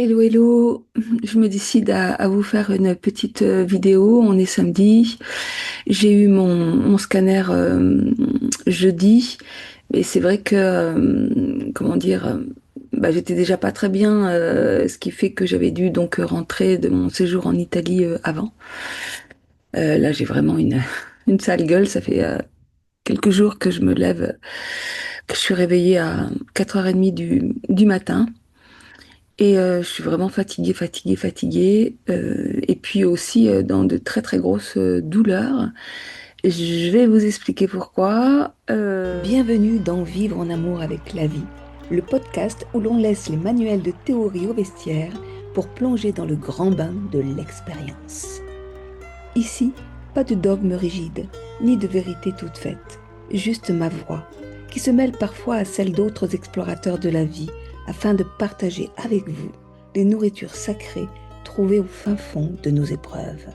Hello, hello, je me décide à vous faire une petite vidéo. On est samedi. J'ai eu mon scanner jeudi, mais c'est vrai que, comment dire, bah, j'étais déjà pas très bien, ce qui fait que j'avais dû donc rentrer de mon séjour en Italie avant. Là, j'ai vraiment une sale gueule. Ça fait quelques jours que je me lève, que je suis réveillée à 4h30 du matin. Et je suis vraiment fatiguée, fatiguée, fatiguée. Et puis aussi dans de très très grosses douleurs. Je vais vous expliquer pourquoi. Bienvenue dans Vivre en amour avec la vie, le podcast où l'on laisse les manuels de théorie au vestiaire pour plonger dans le grand bain de l'expérience. Ici, pas de dogme rigide, ni de vérité toute faite, juste ma voix, qui se mêle parfois à celle d'autres explorateurs de la vie, afin de partager avec vous les nourritures sacrées trouvées au fin fond de nos épreuves.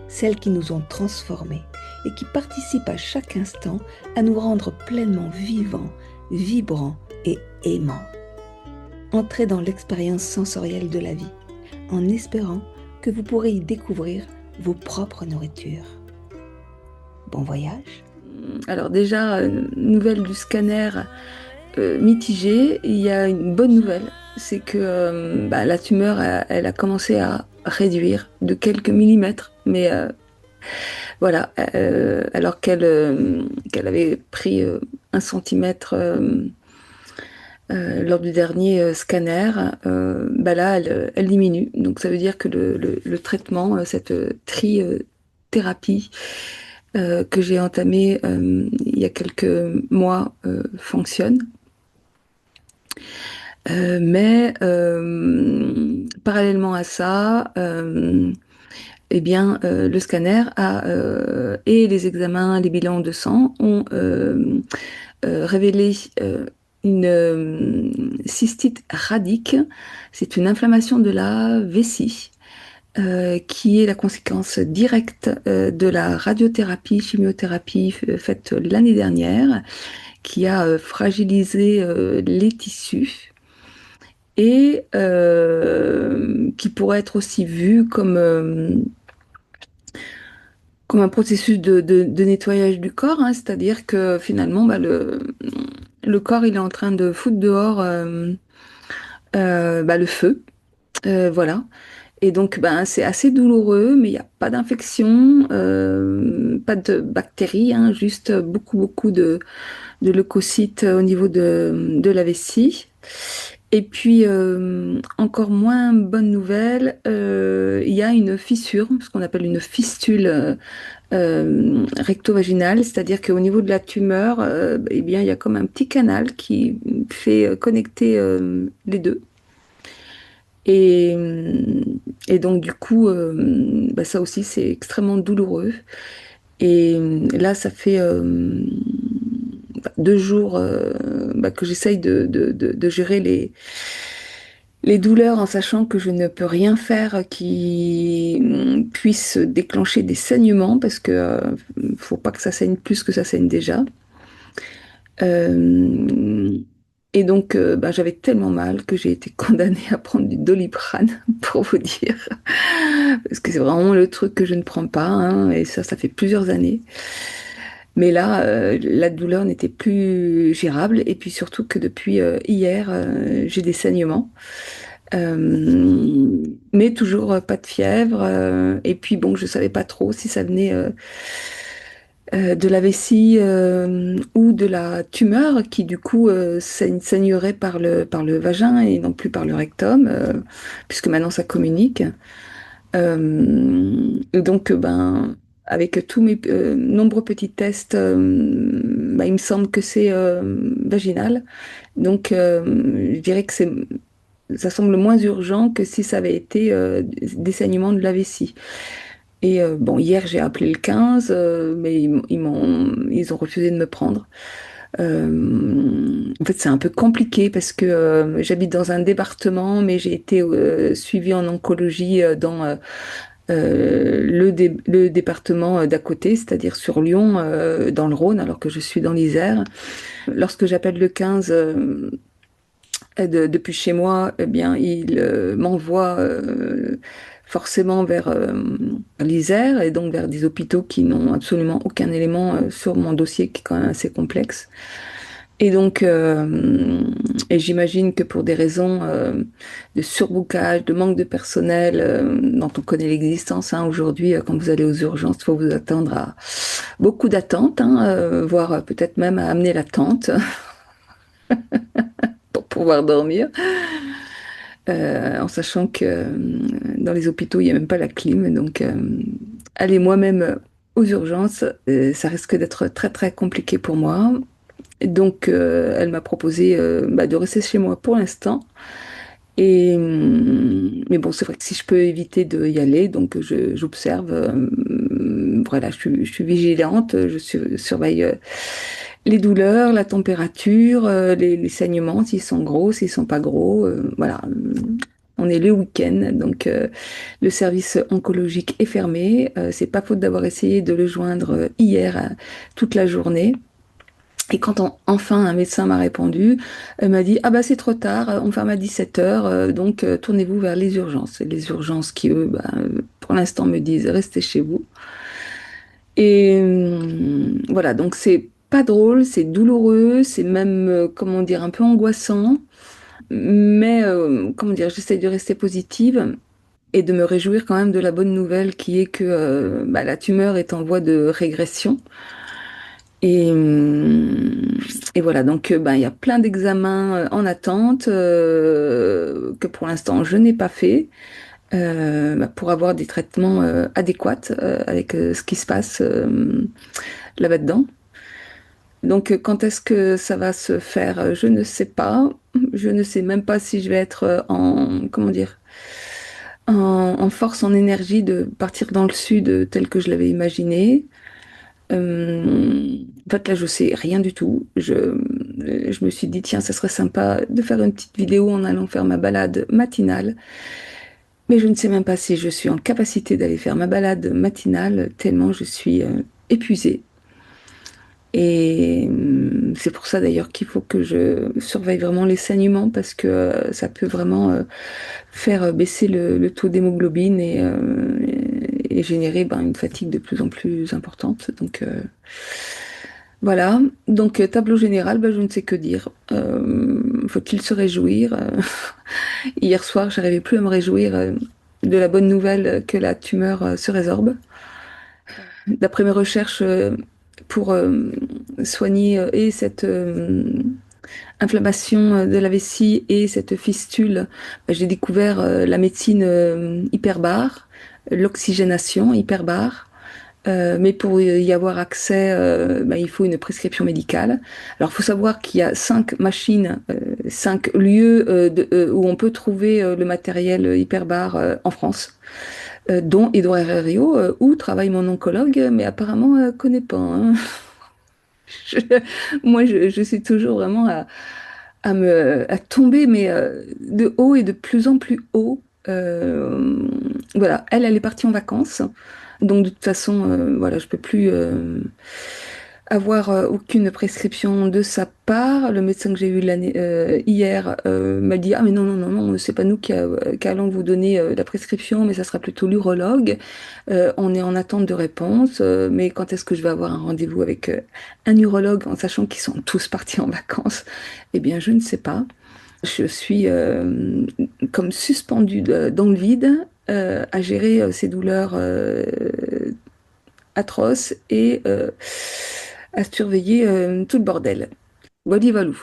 Celles qui nous ont transformés et qui participent à chaque instant à nous rendre pleinement vivants, vibrants et aimants. Entrez dans l'expérience sensorielle de la vie, en espérant que vous pourrez y découvrir vos propres nourritures. Bon voyage. Alors déjà, nouvelle du scanner mitigée. Il y a une bonne nouvelle, c'est que la tumeur, elle a commencé à réduire de quelques millimètres, mais voilà, alors qu'elle avait pris 1 centimètre lors du dernier scanner, là, elle diminue. Donc ça veut dire que le traitement, cette thérapie que j'ai entamée il y a quelques mois fonctionne. Mais parallèlement à ça, le scanner et les examens, les bilans de sang ont révélé une cystite radique. C'est une inflammation de la vessie qui est la conséquence directe de la radiothérapie, chimiothérapie faite l'année dernière, qui a fragilisé les tissus et qui pourrait être aussi vu comme un processus de nettoyage du corps, hein, c'est-à-dire que finalement, le corps, il est en train de foutre dehors le feu, voilà. Et donc, c'est assez douloureux, mais il n'y a pas d'infection, pas de bactéries, hein, juste beaucoup, beaucoup de leucocytes au niveau de la vessie. Et puis, encore moins bonne nouvelle, il y a une fissure, ce qu'on appelle une fistule recto-vaginale, c'est-à-dire qu'au niveau de la tumeur, il y a comme un petit canal qui fait connecter les deux. Et, et donc, du coup, ça aussi, c'est extrêmement douloureux. Et là, ça fait 2 jours que j'essaye de gérer les douleurs en sachant que je ne peux rien faire qui puisse déclencher des saignements parce que faut pas que ça saigne plus que ça saigne déjà. Euh, et donc, j'avais tellement mal que j'ai été condamnée à prendre du Doliprane, pour vous dire. Parce que c'est vraiment le truc que je ne prends pas, hein, et ça fait plusieurs années. Mais là, la douleur n'était plus gérable, et puis surtout que depuis hier, j'ai des saignements. Mais toujours pas de fièvre. Et puis bon, je savais pas trop si ça venait de la vessie ou de la tumeur qui du coup saignerait par le vagin et non plus par le rectum, puisque maintenant ça communique. Et donc, avec tous mes nombreux petits tests, il me semble que c'est vaginal. Donc, je dirais que ça semble moins urgent que si ça avait été des saignements de la vessie. Et hier, j'ai appelé le 15, mais ils ont refusé de me prendre. En fait, c'est un peu compliqué parce que j'habite dans un département, mais j'ai été suivie en oncologie dans le département d'à côté, c'est-à-dire sur Lyon, dans le Rhône, alors que je suis dans l'Isère. Lorsque j'appelle le 15, depuis chez moi, eh bien, il m'envoie forcément vers l'Isère et donc vers des hôpitaux qui n'ont absolument aucun élément sur mon dossier qui est quand même assez complexe. Et donc, et j'imagine que pour des raisons de surbookage, de manque de personnel, dont on connaît l'existence, hein, aujourd'hui, quand vous allez aux urgences, il faut vous attendre à beaucoup d'attentes, hein, voire peut-être même à amener la tente pour pouvoir dormir. En sachant que dans les hôpitaux, il n'y a même pas la clim. Donc, aller moi-même aux urgences, ça risque d'être très, très compliqué pour moi. Et donc, elle m'a proposé bah, de rester chez moi pour l'instant. Et, mais bon, c'est vrai que si je peux éviter d'y aller, donc j'observe. Voilà, je suis vigilante, surveille les douleurs, la température, les saignements, s'ils sont gros, s'ils sont pas gros. Voilà. On est le week-end, donc le service oncologique est fermé. C'est pas faute d'avoir essayé de le joindre hier toute la journée. Et quand enfin un médecin m'a répondu, elle m'a dit, ah bah c'est trop tard, on ferme à 17 heures, donc tournez-vous vers les urgences. Et les urgences qui, eux, bah, pour l'instant me disent, restez chez vous. Et voilà, donc c'est pas drôle, c'est douloureux, c'est même, comment dire, un peu angoissant. Mais, comment dire, j'essaie de rester positive et de me réjouir quand même de la bonne nouvelle qui est que bah, la tumeur est en voie de régression. Et, et voilà, donc ben, il y a plein d'examens en attente que pour l'instant je n'ai pas fait bah, pour avoir des traitements adéquats avec ce qui se passe là-dedans. Donc quand est-ce que ça va se faire? Je ne sais pas. Je ne sais même pas si je vais être en, comment dire, en force, en énergie de partir dans le sud tel que je l'avais imaginé. En fait, là, je sais rien du tout. Je me suis dit, tiens, ça serait sympa de faire une petite vidéo en allant faire ma balade matinale. Mais je ne sais même pas si je suis en capacité d'aller faire ma balade matinale, tellement je suis épuisée. Et c'est pour ça d'ailleurs qu'il faut que je surveille vraiment les saignements parce que ça peut vraiment faire baisser le taux d'hémoglobine et générer ben, une fatigue de plus en plus importante. Donc voilà, donc tableau général, ben, je ne sais que dire. Faut-il se réjouir? Hier soir, j'arrivais plus à me réjouir de la bonne nouvelle que la tumeur se résorbe. D'après mes recherches pour soigner et cette inflammation de la vessie et cette fistule, j'ai découvert la médecine hyperbare, l'oxygénation hyperbare. Mais pour y avoir accès, bah, il faut une prescription médicale. Alors, il faut savoir qu'il y a 5 machines, 5 lieux où on peut trouver le matériel hyperbare en France, dont Édouard Herriot, où travaille mon oncologue, mais apparemment, connaît pas, hein. Je- Moi, je suis toujours vraiment à tomber, mais de haut et de plus en plus haut. Voilà, elle est partie en vacances. Donc, de toute façon, voilà, je peux plus avoir aucune prescription de sa part. Le médecin que j'ai eu hier m'a dit, ah, mais non, non, non, non, c'est pas nous qui allons vous donner la prescription, mais ça sera plutôt l'urologue. On est en attente de réponse, mais quand est-ce que je vais avoir un rendez-vous avec un urologue en sachant qu'ils sont tous partis en vacances? Eh bien, je ne sais pas. Je suis comme suspendue dans le vide à gérer ces douleurs atroces et à surveiller tout le bordel. Wally Walou.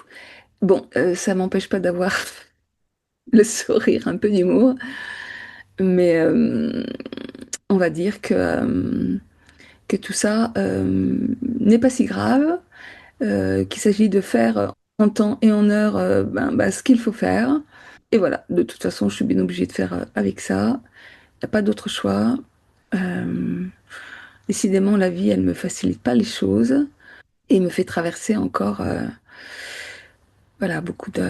Bon, ça m'empêche pas d'avoir le sourire, un peu d'humour, mais on va dire que tout ça n'est pas si grave, qu'il s'agit de faire en temps et en heure ben, bah, ce qu'il faut faire. Et voilà, de toute façon, je suis bien obligée de faire avec ça. Il n'y a pas d'autre choix. Euh, Décidément, la vie, elle me facilite pas les choses et me fait traverser encore, voilà, beaucoup de.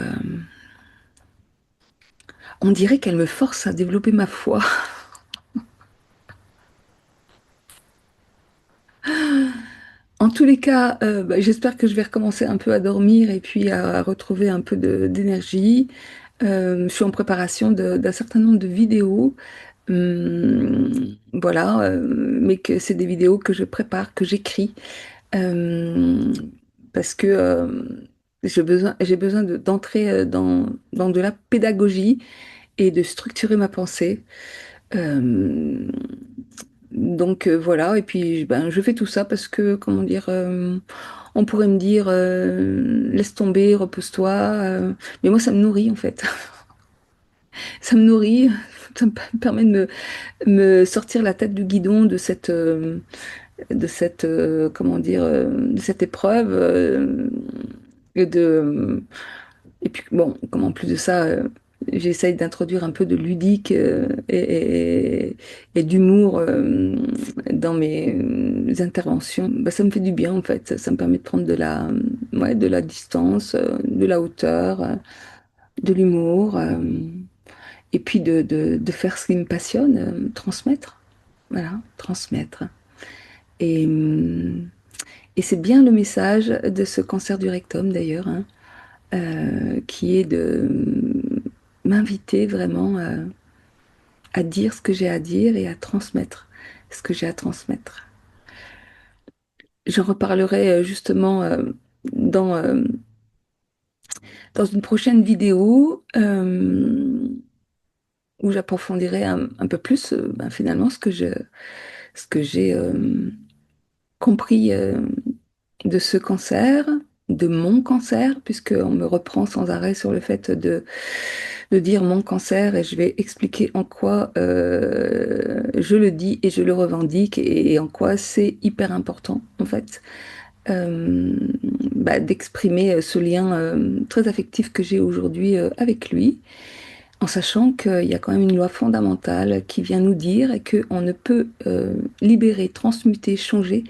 On dirait qu'elle me force à développer ma foi. En tous les cas, bah, j'espère que je vais recommencer un peu à dormir et puis à retrouver un peu d'énergie. Je suis en préparation d'un certain nombre de vidéos. Voilà, mais que c'est des vidéos que je prépare, que j'écris, euh, parce que j'ai besoin d'entrer dans de la pédagogie et de structurer ma pensée. Euh, donc voilà, et puis ben, je fais tout ça parce que, comment dire, on pourrait me dire, laisse tomber, repose-toi, mais moi ça me nourrit en fait. Ça me nourrit, ça me permet de me sortir la tête du guidon de cette, comment dire, de cette épreuve, et de, et puis bon, comme en plus de ça, j'essaye d'introduire un peu de ludique et d'humour dans mes interventions. Bah, ça me fait du bien en fait. Ça me permet de prendre ouais, de la distance, de la hauteur, de l'humour, et puis de faire ce qui me passionne, transmettre. Voilà, transmettre. Et, et c'est bien le message de ce cancer du rectum d'ailleurs, hein, qui est de m'inviter vraiment à dire ce que j'ai à dire et à transmettre ce que j'ai à transmettre. J'en reparlerai justement dans, euh, dans une prochaine vidéo où j'approfondirai un peu plus ben, finalement ce que j'ai compris de ce cancer, de mon cancer, puisqu'on me reprend sans arrêt sur le fait de dire mon cancer et je vais expliquer en quoi je le dis et je le revendique et en quoi c'est hyper important en fait euh, bah, d'exprimer ce lien très affectif que j'ai aujourd'hui avec lui. En sachant qu'il y a quand même une loi fondamentale qui vient nous dire qu'on ne peut libérer, transmuter, changer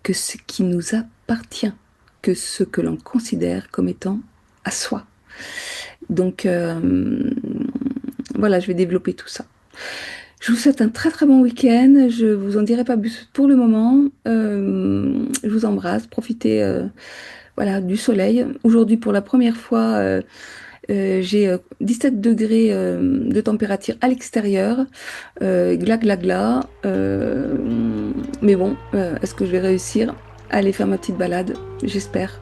que ce qui nous appartient, que ce que l'on considère comme étant à soi. Donc voilà, je vais développer tout ça. Je vous souhaite un très très bon week-end. Je vous en dirai pas plus pour le moment. Je vous embrasse. Profitez voilà, du soleil. Aujourd'hui, pour la première fois, j'ai 17 degrés de température à l'extérieur. Gla gla gla. Mais bon, est-ce que je vais réussir à aller faire ma petite balade? J'espère.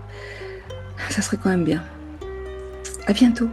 Ça serait quand même bien. À bientôt.